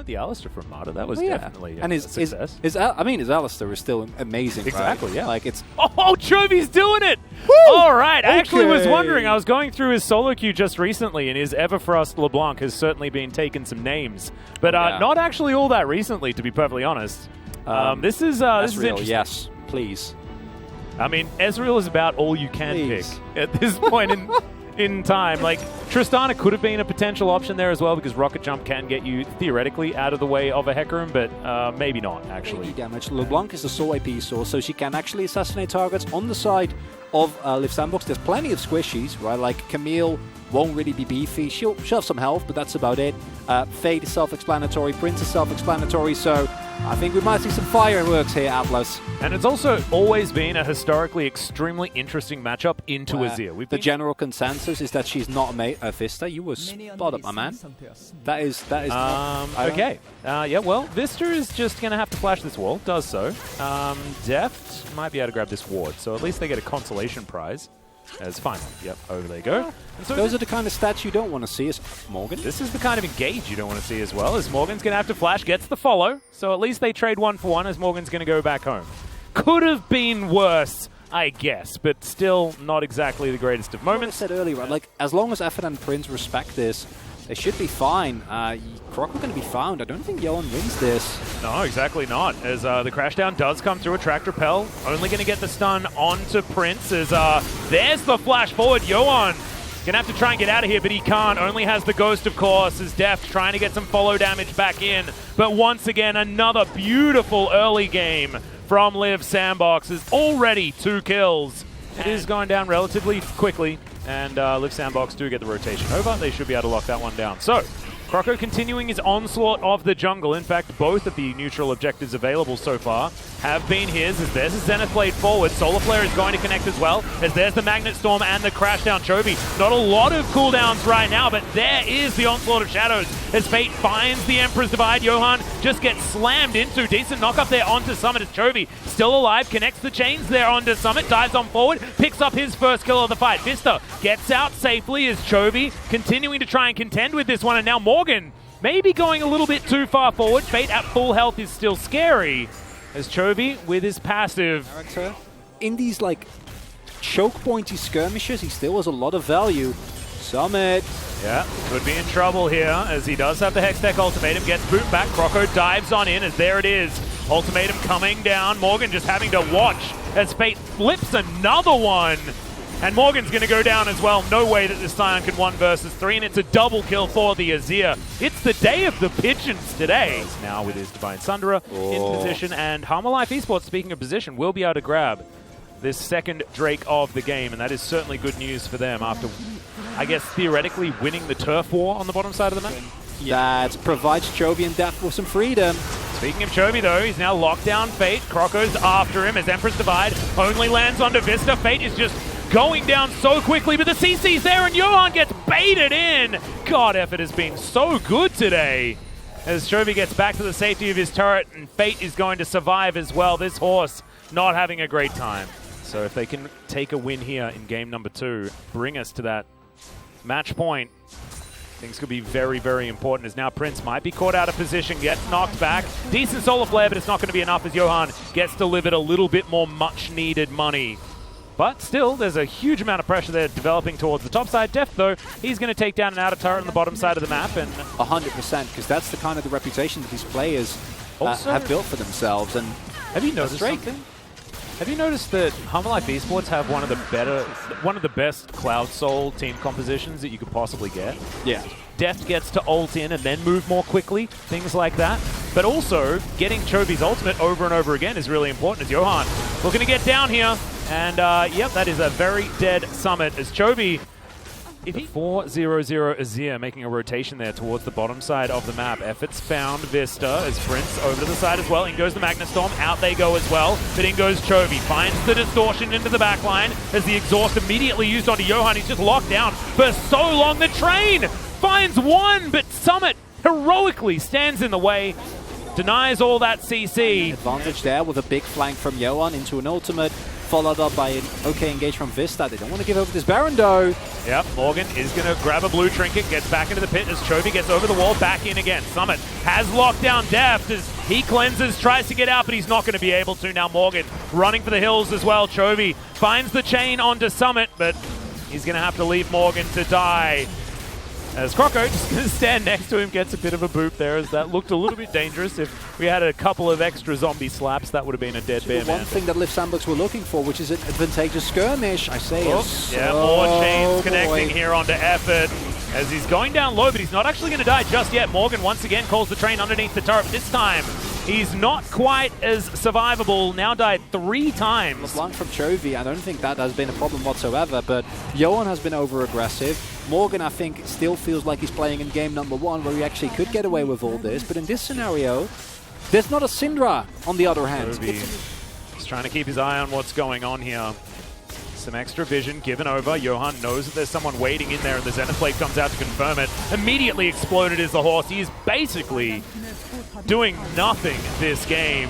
the Alistair from Marta. That was definitely and a success. His Alistair is still amazing. Exactly, right? yeah. Like it's. Oh, Chovy's doing it! Woo! All right, I actually was Okay. wondering. I was going through his solo queue just recently, and his Everfrost LeBlanc has certainly been taking some names, but not actually all that recently, to be perfectly honest. This is Ezreal, interesting. yes, please. I mean, Ezreal is about all you can Please. pick at this point in time. Like, Tristana could have been a potential option there as well, because Rocket Jump can get you, theoretically, out of the way of a Hecarim, but maybe not, actually. Damage. LeBlanc is a soul AP source, so she can actually assassinate targets on the side of Liv Sandbox. There's plenty of squishies, right? Like, Camille won't really be beefy. She'll have some health, but that's about it. Fade is self-explanatory. Prince is self-explanatory, so I think we might see some fireworks here, Atlas. And it's also always been a historically extremely interesting matchup into Azir. The general consensus is that she's not a Vista. You were spot up, my man. That is. Okay. Yeah, well, Vista is just going to have to flash this wall. Does so. Deft might be able to grab this ward, so at least they get a consolation prize. As final. Yep, over they go. And so those are the kind of stats you don't want to see as Morgan. This is the kind of engage you don't want to see as well, as Morgan's going to have to flash, gets the follow, so at least they trade 1 for 1 as Morgan's going to go back home. Could have been worse, I guess, but still not exactly the greatest of moments. Like I said earlier, right? Like, as long as Effort and Prince respect this, they should be fine. Croc are going to be found. I don't think Johan wins this. No, exactly not. As the crashdown does come through a track repel. Only going to get the stun onto Prince. As there's the flash forward. Johan going to have to try and get out of here, but he can't. Only has the Ghost, of course, as Deft trying to get some follow damage back in. But once again, another beautiful early game from Liv Sandbox. Is already 2 kills. It is going down relatively quickly. And Liv Sandbox do get the rotation over. They should be able to lock that one down. So, Croco continuing his onslaught of the jungle. In fact, both of the neutral objectives available so far have been his. As there's a Zenith Blade forward. Solar Flare is going to connect as well. As there's the Magnet Storm and the Crashdown Chovy. Not a lot of cooldowns right now, but there is the Onslaught of Shadows. As Fate finds the Emperor's Divide, Johan just gets slammed into. Decent knock up there onto Summit as Chovy still alive, connects the chains there onto Summit, dives on forward, picks up his first kill of the fight. Vista gets out safely as Chovy continuing to try and contend with this one, and now Morgan maybe going a little bit too far forward. Fate at full health is still scary, as Chovy with his passive. Character. In these, like, choke pointy skirmishes, he still has a lot of value. Summit. Yeah, could be in trouble here, as he does have the Hextech Ultimatum, gets boot back, Croco dives on in, as there it is. Ultimatum coming down, Morgan just having to watch as Fate flips another one. And Morgan's going to go down as well. No way that this Scion can 1 versus 3, and it's a double kill for the Azir. It's the day of the pigeons today. Now with his Divine Sunderer in position, and Harmalife Esports, speaking of position, will be able to grab this second Drake of the game, and that is certainly good news for them after, I guess, theoretically winning the turf war on the bottom side of the map. That provides Chovy and Deft with some freedom. Speaking of Chovy, though, he's now locked down Fate. Croco's after him as Empress Divide only lands onto Vista. Fate is just going down so quickly, but the CC's there and Johan gets baited in. God, effort has been so good today. As Chovy gets back to the safety of his turret, and Fate is going to survive as well. This horse not having a great time. So if they can take a win here in game number 2, bring us to that match point, things could be very, very important, as now Prince might be caught out of position, gets knocked back. Decent Solar Flare, but it's not going to be enough as Johan gets delivered a little bit more much-needed money. But still, there's a huge amount of pressure there developing towards the top side. Deft, though, he's going to take down an outer turret on the bottom side of the map. And 100%, because that's the kind of the reputation that these players have built for themselves. And have you noticed something? Have you noticed that Harmalife Esports have one of the best Cloud Soul team compositions that you could possibly get? Yeah. Deft gets to ult in and then move more quickly, things like that. But also, getting Chovy's ultimate over and over again is really important, as Johan looking to get down here. And, yep, that is a very dead Summit, as Chovy, 4-0-0 Azir making a rotation there towards the bottom side of the map. Efforts found Vista as Prince over to the side as well. In goes the Magnet Storm, out they go as well. But in goes Chovy, finds the distortion into the back line as the exhaust immediately used onto Johan. He's just locked down for so long. The train finds one, but Summit heroically stands in the way. denies all that CC. Advantage there with a big flank from Johan into an ultimate, followed up by an okay engage from Vista. They don't want to give over this Baron though. Yep, Morgan is going to grab a blue trinket, gets back into the pit as Chovy gets over the wall, back in again. Summit has locked down Deft as he cleanses, tries to get out, but he's not going to be able to. Now Morgan running for the hills as well. Chovy finds the chain onto Summit, but he's going to have to leave Morgan to die. As Croco just going to stand next to him, gets a bit of a boop there, as that looked a little bit dangerous. If we had a couple of extra zombie slaps, that would have been a dead bear man. One thing that Lift Sandbox were looking for, which is an advantageous skirmish, I say. Yeah, more chains connecting here onto Effort, as he's going down low, but he's not actually going to die just yet. Morgan once again calls the train underneath the turret. This time, he's not quite as survivable. Now died 3 times. LeBlanc from Chovy, I don't think that has been a problem whatsoever, but Johan has been over-aggressive. Morgan, I think, still feels like he's playing in game number 1, where he actually could get away with all this. But in this scenario, there's not a Syndra, on the other hand. He's trying to keep his eye on what's going on here. Some extra vision given over. Johan knows that there's someone waiting in there, and the Zenith Plate comes out to confirm it. Immediately exploded is the horse. He is basically doing nothing this game.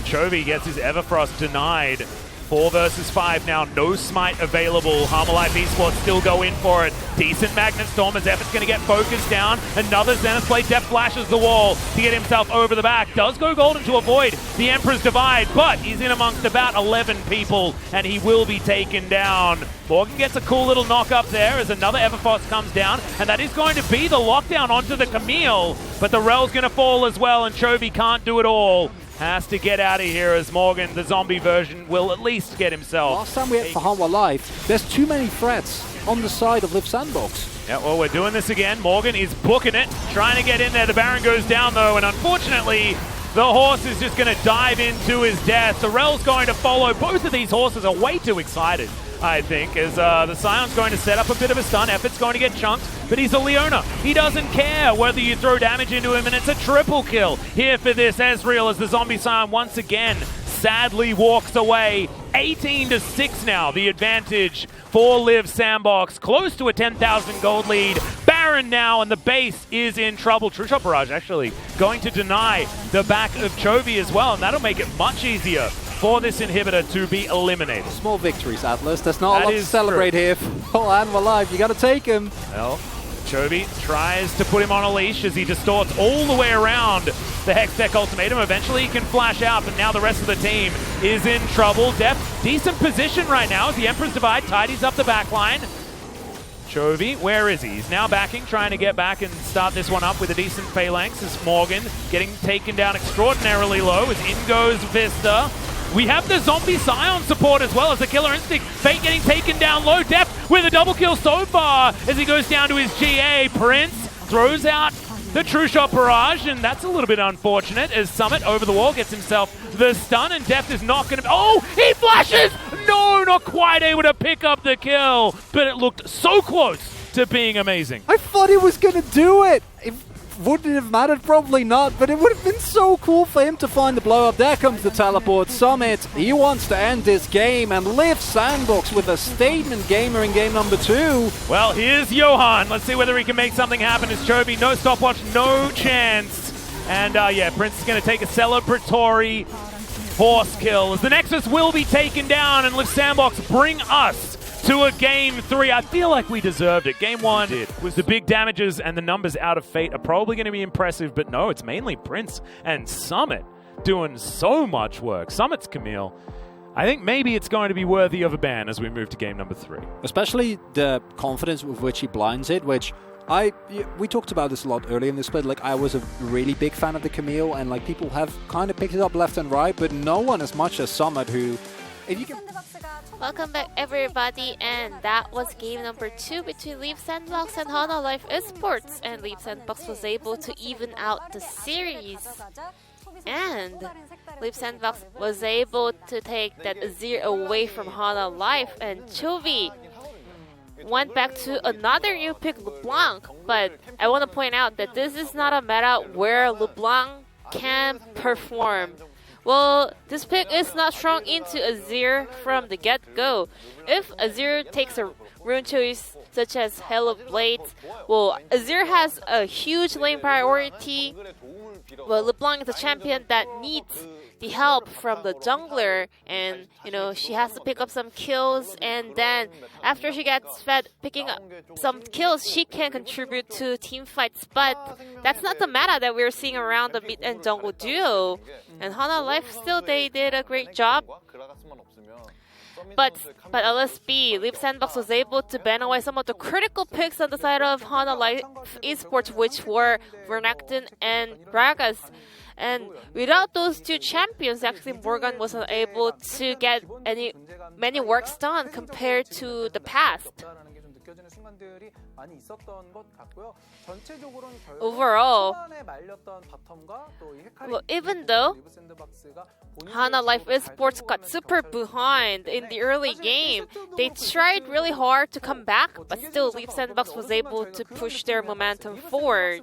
Chovy gets his Everfrost denied. 4 versus 5 now, no smite available. Harmalife Esports still go in for it. Decent Magnet Storm as Effort's going to get focused down. Another Zenith Plate. Deft flashes the wall to get himself over the back. Does go golden to avoid the Emperor's Divide, but he's in amongst about 11 people, and he will be taken down. Morgan gets a cool little knock up there as another Everfrost comes down, and that is going to be the lockdown onto the Camille. But the Rel's going to fall as well, and Chovy can't do it all. Has to get out of here as Morgan, the zombie version, will at least get himself. Last time we had for Hanwha Live, there's too many threats on the side of Lift Sandbox. Yeah, well, we're doing this again. Morgan is booking it, trying to get in there. The Baron goes down, though, and unfortunately, the horse is just going to dive into his death. The Rel's going to follow. Both of these horses are way too excited, I think, as the Scion's going to set up a bit of a stun. Effort's going to get chunked, but he's a Leona. He doesn't care whether you throw damage into him, and it's a triple kill here for this Ezreal as the Zombie Scion once again sadly walks away. 18-6 now, the advantage for Liv Sandbox. Close to a 10,000 gold lead. Baron now, and the base is in trouble. True Shot Barrage actually going to deny the back of Chovy as well, and that'll make it much easier for this inhibitor to be eliminated. Small victories, Atlas. There's not a lot to celebrate here. Oh, and we're live. You got to take him. Well, Chovy tries to put him on a leash as he distorts all the way around the Hextech Ultimatum. Eventually he can flash out, but now the rest of the team is in trouble. Deft, decent position right now as the Emperor's Divide tidies up the backline. Chovy, where is he? He's now backing, trying to get back and start this one up with a decent phalanx as Morgan getting taken down extraordinarily low as in goes Vista. We have the Zombie Scion support as well as the Killer Instinct. Fate getting taken down low. Deft with a double kill so far as he goes down to his GA. Prince throws out the True Shot Barrage, and that's a little bit unfortunate as Summit over the wall gets himself the stun, and Deft is not going to... Oh, he flashes! No, not quite able to pick up the kill, but it looked so close to being amazing. I thought he was going to do it. Wouldn't it have mattered? Probably not, but it would have been so cool for him to find the blow-up. There comes the teleport. Summit, he wants to end this game and Lift Sandbox with a statement gamer in game number 2. Well, here's Johan. Let's see whether he can make something happen as Chovy. No stopwatch, no chance. And yeah, Prince is going to take a celebratory horse kill as the Nexus will be taken down and Lift Sandbox bring us to a game 3. I feel like we deserved it. Game 1 was the big damages, and the numbers out of Fate are probably going to be impressive, but no, it's mainly Prince and Summit doing so much work. Summit's Camille. I think maybe it's going to be worthy of a ban as we move to game number 3. Especially the confidence with which he blinds it, which we talked about this a lot earlier in the split. Like, I was a really big fan of the Camille, and like people have kind of picked it up left and right, but no one as much as Summit, who, if you can... Welcome back everybody, and that was game number 2 between Live Sandbox and Hanwha Live Esports, and Live Sandbox was able to even out the series, and Live Sandbox was able to take that Azir away from Hanwha Live, and Chovy went back to another new pick, LeBlanc, but I want to point out that this is not a meta where LeBlanc can perform. Well, this pick is not strong into Azir from the get-go. If Azir takes a rune choice such as Hell of Blades, well, Azir has a huge lane priority well, LeBlanc is a champion that needs the help from the jungler, and she has to pick up some kills, and then after she gets fed picking up some kills, she can contribute to team fights. But that's not the meta that we're seeing around the mid and jungle duo. And Hana Life still, they did a great job. But LSB, Leap Sandbox was able to ban away some of the critical picks on the side of Hana Life Esports, which were Vernacton and Gragas. And without those two champions, actually Morgan wasn't able to get many works done compared to the past. Overall, well, even though Hana Life Esports got super behind in the early game, they tried really hard to come back, but still Leap Sandbox was able to push their momentum forward.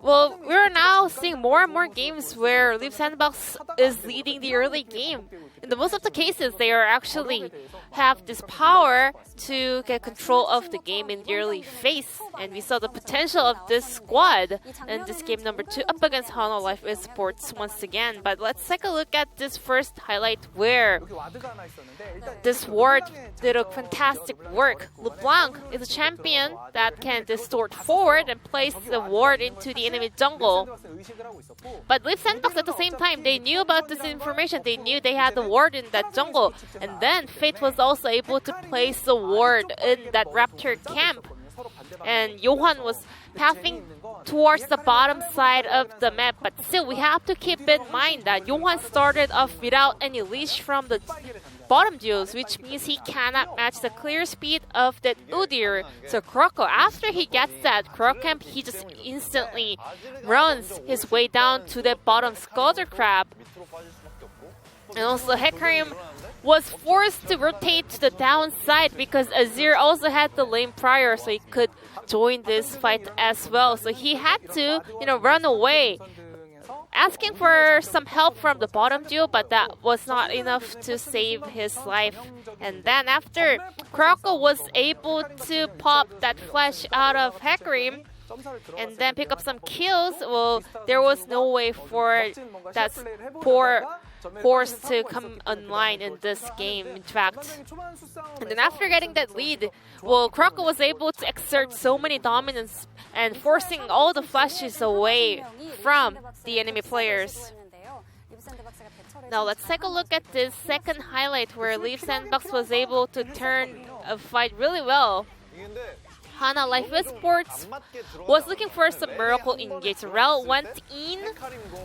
Well, we're now seeing more and more games where Leap Sandbox is leading the early game. In the most of the cases, they are actually have this power to get control of the game in the early phase. And we saw the potential of this squad in this game number 2 up against Hana Life Esports once again. But let's take a look at this first highlight where this ward did a fantastic work. LeBlanc is a champion that can distort forward and place the ward into the enemy jungle. But Leap Sandbox at the same time, they knew about this information. They knew they had the ward in that jungle. And then Fate was also able to place the ward in that Raptor camp. And Johan was pathing towards the bottom side of the map. But still, we have to keep in mind that Johan started off without any leash from the bottom duos, which means he cannot match the clear speed of that Udyr. So Kroko, after he gets that Krok camp, he just instantly runs his way down to the bottom Scalder Crab. And also Hecarim was forced to rotate to the downside because Azir also had the lane prior, so he could join this fight as well. So he had to, run away, asking for some help from the bottom duo, but that was not enough to save his life. And then after Kroko was able to pop that flash out of Hecarim and then pick up some kills, well, there was no way for that poor horse to come online in this game, in fact. And then after getting that lead, well, Kroko was able to exert so many dominance and forcing all the flashes away from the enemy players. Now let's take a look at this second highlight where Leap Sandbox was able to turn a fight really well. Hana Life Esports was looking for some miracle engage. Rel went in,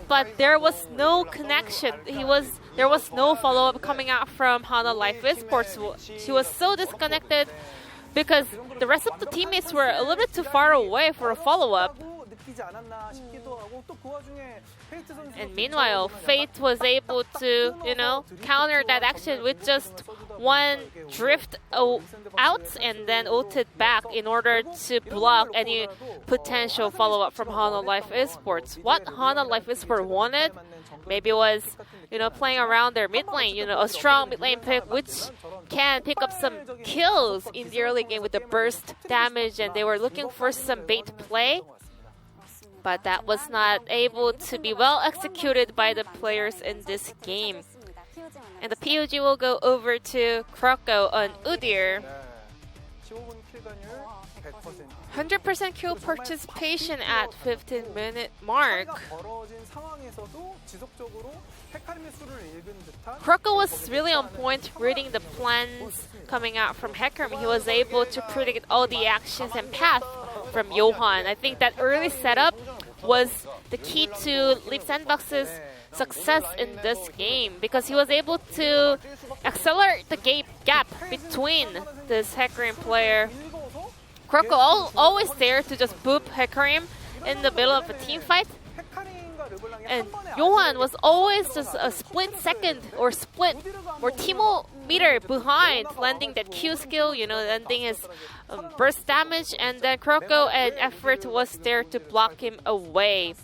but there was no connection. There was no follow-up coming out from Hana Life Esports. She was so disconnected because the rest of the teammates were a little bit too far away for a follow-up. And meanwhile, Fate was able to, counter that action with just one drift out and then ulted back in order to block any potential follow-up from Hana Life Esports. What Hana Life Esports wanted maybe was, playing around their mid lane, a strong mid lane pick which can pick up some kills in the early game with the burst damage, and they were looking for some bait play. But that was not able to be well executed by the players in this game. And the POG will go over to Kroko on Udyr. 100% kill participation at 15-minute mark. Kroko was really on point reading the plans coming out from Hecarim. He was able to predict all the actions and path from Johan. I think that early setup was the key to Leap Sandbox's success in this game because he was able to accelerate the gap between this Hecarim player. Kroko always there to just boop Hecarim in the middle of a team fight. And Johan was always just a split second or Timo meter behind, landing that Q skill, landing his burst damage, and then Kroko and Effort was there to block him away.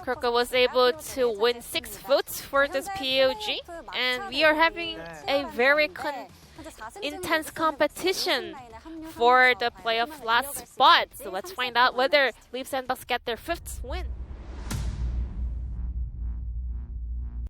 Kroko was able to win 6 votes for this POG, and we are having a very intense competition for the playoff last spot. So let's find out whether Leaf Sandbox get their 5th win.